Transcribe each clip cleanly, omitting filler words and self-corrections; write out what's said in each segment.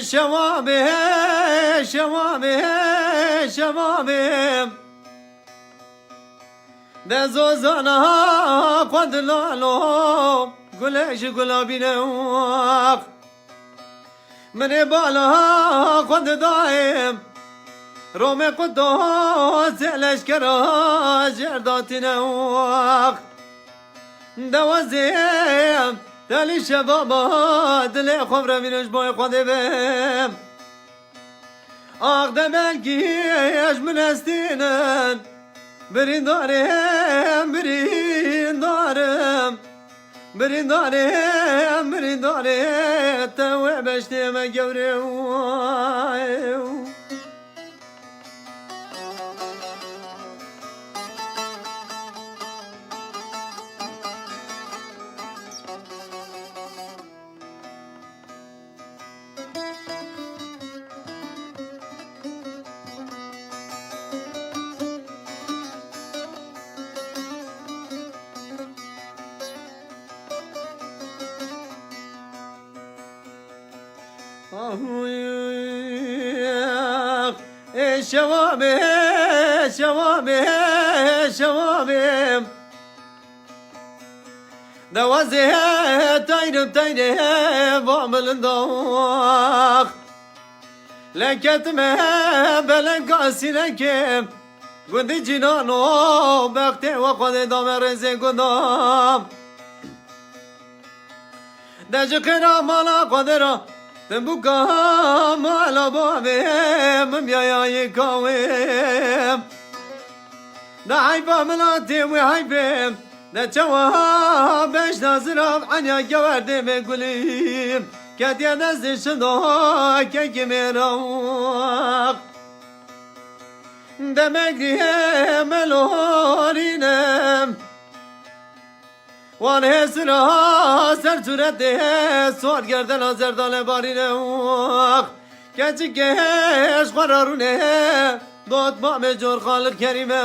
شوامه شوامه شوامه دزوزانا قد لالو گلش گلابی نواق من بالا قد دایم روم قدوس لشکرا جرداتی نواق دوازیم دلی شبابا دلی خوب رو مینوش بای خواده بیم آق دملگیش من استینن برین دارم برین دارم برین دارم برین دارم توی بشتی من گوره شوامي شوامي شوامي دوازي تاين تاين بعمل الضواق لكتمه بلنقاسي لكم قد جنانو بختي وقد دام رزي قدام دجقنا مالا قدرا تنبوكا مالا بابهم يا يكاوهم دا حيفا ملاتي وحيفهم دا جواب باش نازرب عنيا جواردي بقوليم كاتيا نزل شدوها كيكي ميراوق دا مقريه ملورينم وانه سرها سر صورته سوار گردن آزردان بارینه وق کچی کهش قرارونه داد با مجور خالق کریمه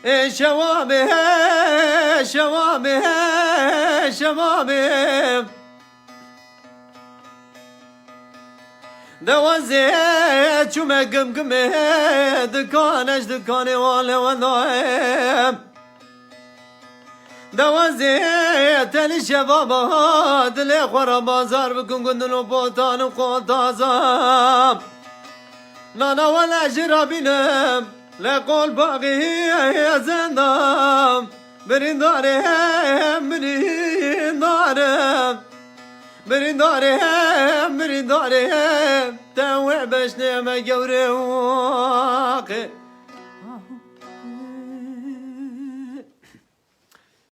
شوامي شوامي شوامي دوازي شو ما قمقمي دكانش دكاني ولا وضايم دوازي تلي شبابا دلي خورا بازار بكون قندلو بوتان وقوطازام نانا ولا جرابينم لقول باقي يا زندام برين دارهم برين دارهم برين دارهم برين دارهم توع بشني ما جوري واقي